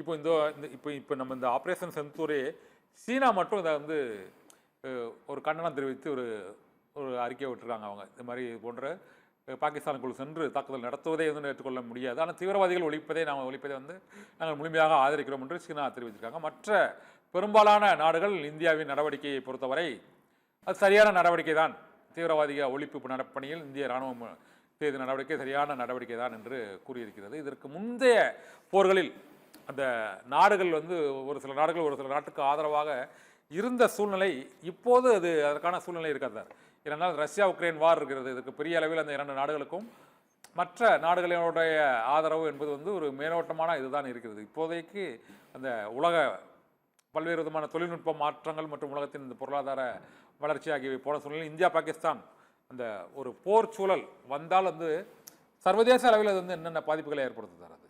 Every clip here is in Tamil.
இப்போ இப்போ நம்ம இந்த ஆப்ரேஷன் செந்தூரே சீனா மட்டும் இதை வந்து ஒரு கண்டனம் தெரிவித்து ஒரு ஒரு அறிக்கை விட்டுருக்காங்க. அவங்க இந்த மாதிரி இது போன்ற பாகிஸ்தானுக்குள் சென்று தாக்குதல் நடத்துவதை வந்து ஏற்றுக்கொள்ள முடியாது, ஆனால் தீவிரவாதிகள் ஒழிப்பதை வந்து நாங்கள் முழுமையாக ஆதரிக்கிறோம் என்று சீனா தெரிவித்திருக்காங்க. மற்ற பெரும்பாலான நாடுகள் இந்தியாவின் நடவடிக்கையை பொறுத்தவரை அது சரியான நடவடிக்கை தான், தீவிரவாதிக ஒழிப்பு பணியில் இந்திய இராணுவம் செய்த நடவடிக்கை சரியான நடவடிக்கை தான் என்று கூறியிருக்கிறது. இதற்கு முந்தைய போர்களில் அந்த நாடுகள் வந்து ஒரு சில நாட்டுக்கு ஆதரவாக இருந்த சூழ்நிலை இப்போது அதற்கான சூழ்நிலை இருக்காது. ஏனென்றால் ரஷ்யா உக்ரைன் வார் இருக்கிறது. இதுக்கு பெரிய அளவில் அந்த இரண்டு நாடுகளுக்கும் மற்ற நாடுகளுடைய ஆதரவு என்பது வந்து ஒரு மேலோட்டமான இதுதான் இருக்கிறது. இப்போதைக்கு அந்த உலக பல்வேறு விதமான தொழில்நுட்ப மாற்றங்கள் மற்றும் உலகத்தின் இந்த பொருளாதார வளர்ச்சி ஆகியவை போன சூழ்நிலையில் இந்தியா பாகிஸ்தான் அந்த ஒரு போர் சூழல் வந்தால் வந்து சர்வதேச அளவில் அது வந்து என்னென்ன பாதிப்புகளை ஏற்படுத்துதார்? அது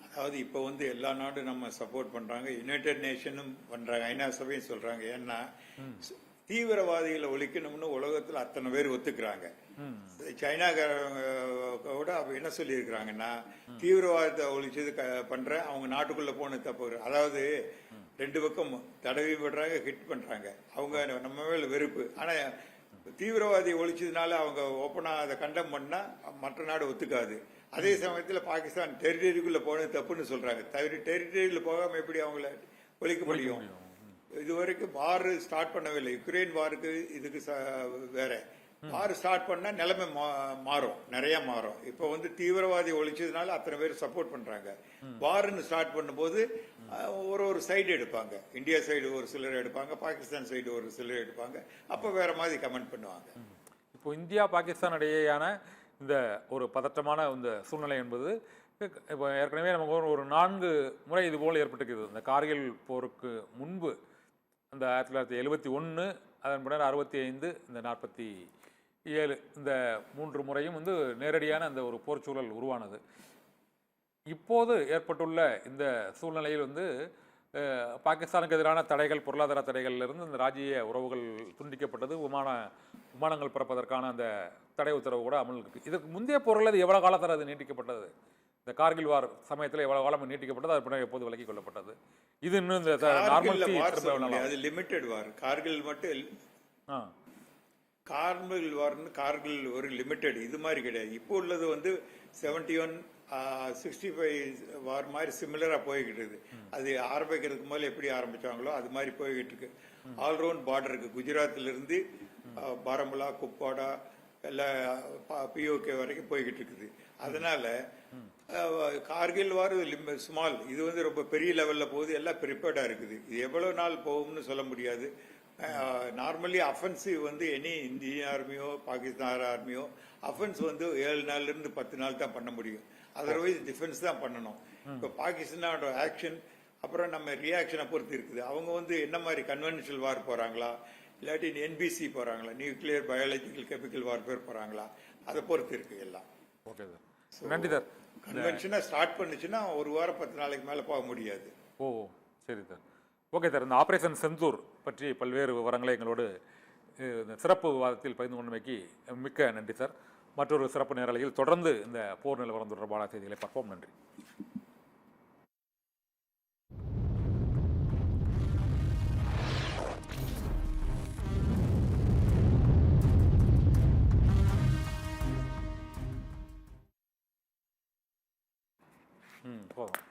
அதாவது இப்போ வந்து எல்லா நாடும் நம்ம சப்போர்ட் பண்றாங்க, யுனைடெட் நேஷனும் பண்றாங்க, ஐநா சபையும் சொல்றாங்க. ஏன்னா தீவிரவாதிகளை ஒழிக்கணும்னு உலகத்துல அத்தனை பேர் ஒத்துக்கிறாங்க. சைனாக்காரங்க என்ன சொல்லி இருக்கிறாங்கன்னா, தீவிரவாதத்தை ஒழிச்சது பண்ற அவங்க நாட்டுக்குள்ள போன தப்பு. அதாவது ரெண்டு பக்கம் தடவி பண்றாங்க, ஹிட் பண்றாங்க. அவங்க நம்ம மேல வெறுப்பு. ஆனா தீவிரவாதியை ஒழிச்சதுனால அவங்க ஓப்பனா அதை கண்டம் பண்ணா மற்ற நாடு ஒத்துக்காது. அதே சமயத்தில் பாகிஸ்தான் டெரிட்டரிக்குள்ள போனது தப்புன்னு சொல்றாங்க. தவிர டெரிட்டரியில போகாம எப்படி அவங்கள ஒழிக்க முடியும்? இதுவரைக்கும் வார் ஸ்டார்ட் பண்ணவில்லை. யுக்ரைன் வாருக்கு இதுக்கு வேற வார் ஸ்டார்ட் பண்ணா நிலைமை மாறும், நிறைய மாறும். இப்ப வந்து தீவிரவாதி ஒழிச்சதுனால அத்தனை பேர் சப்போர்ட் பண்றாங்க. வார்னு ஸ்டார்ட் பண்ணும்போது ஒரு சைடு எடுப்பாங்க. இந்தியா சைடு ஒரு சிலர் எடுப்பாங்க, பாகிஸ்தான் சைடு ஒரு சிலர் எடுப்பாங்க. அப்ப வேற மாதிரி கமெண்ட் பண்ணுவாங்க. இப்போ இந்தியா பாகிஸ்தான் இடையேயான இந்த ஒரு பதற்றமான இந்த சூழ்நிலை என்பது இப்போ ஏற்கனவே நமக்கு ஒரு 4 முறை இதுபோல் ஏற்பட்டிருக்கிறது. இந்த கார்கில் போருக்கு முன்பு அந்த 1971, அதன் பின்னர் 65, இந்த 47, இந்த 3 முறையும் வந்து நேரடியான அந்த ஒரு போர் சூழல் உருவானது. இப்போது ஏற்பட்டுள்ள இந்த சூழ்நிலையில் வந்து பாகிஸ்தானுக்கு எதிரான தடைகள், பொருளாதார தடைகளிலிருந்து இந்த ராஜ்ஜிய உறவுகள் துண்டிக்கப்பட்டது, விமானங்கள் பிறப்பதற்கான அந்த தடை உத்தரவு கூட அமல் இருக்கு. இதற்கு முந்தைய போரில் அது எவ்வளவு காலத்தில் அது நீட்டிக்கப்பட்டது? இந்த கார்கில் வார் சமயத்தில் எவ்வளவு காலம் நீட்டிக்கப்பட்டது, அது பின்னர் எப்போது விலக்கிக் கொள்ளப்பட்டது? இது இன்னும் இந்த அது லிமிடெட் வார். கார்கில் மட்டும் கார்கில் ஒரு லிமிடெட், இது மாதிரி கிடையாது. இப்போ உள்ளது வந்து 71, 65 வார் மாதிரி சிமிலரா போய்கிட்டு இருக்கு. அது ஆரம்பிக்கிறதுக்கு முதல்ல எப்படி ஆரம்பிச்சாங்களோ அது மாதிரி போய்கிட்டு இருக்கு. ஆல்ரவுண்ட் பார்டர் இருக்கு. குஜராத்ல இருந்து பாரமுல்லா, குப்வாடா, எல்லாம் பிஓகே வரைக்கும் போய்கிட்டு இருக்குது. அதனால கார்கில் வார் ஸ்மால், இது வந்து ரொம்ப பெரிய லெவல்ல போகுது. எல்லாம் ப்ரிப்பேர்டா இருக்குது. இது எவ்வளவு நாள் போகும்னு சொல்ல முடியாது. நார்மலி அஃபென்சிவ் வந்து எனி இந்தியன் ஆர்மியோ பாகிஸ்தான் ஆர்மியோ அஃபென்ஸ் வந்து 7 நாள்ல இருந்து 10 நாள் தான் பண்ண முடியும். அதர்வைஸ் டிஃபென்ஸ் தான் பண்ணணும். இப்போ பாகிஸ்தானோட ஆக்ஷன் அப்புறம் நம்ம ரியாக்ஷனை பொறுத்து இருக்குது. அவங்க வந்து என்ன மாதிரி கன்வென்ஷனல் வார் போறாங்களா, இல்லாட்டி என்பிசி போறாங்களா, நியூக்ளியர் பயாலஜிக்கல் கெமிக்கல் வார்ஃபேர் போறாங்களா, அதை பொறுத்து இருக்கு எல்லாம். ஓகே சார், நன்றி சார். கன்வென்ஷனை ஸ்டார்ட் பண்ணுச்சுன்னா 1 வாரம் 10 நாளைக்கு மேல போக முடியாது. ஓ சரி சார். ஓகே சார், இந்த ஆபரேஷன் செந்தூர் பற்றி பல்வேறு விவரங்களை எங்களோடு சிறப்பு விவாதத்தில் பகிர்ந்து கொண்டமைக்கு மிக்க நன்றி சார். மற்றொரு சிறப்பு நேரலையில் தொடர்ந்து இந்த போர் நிலவரம் தொடர்பான செய்திகளை பார்ப்போம். நன்றி. போதும்.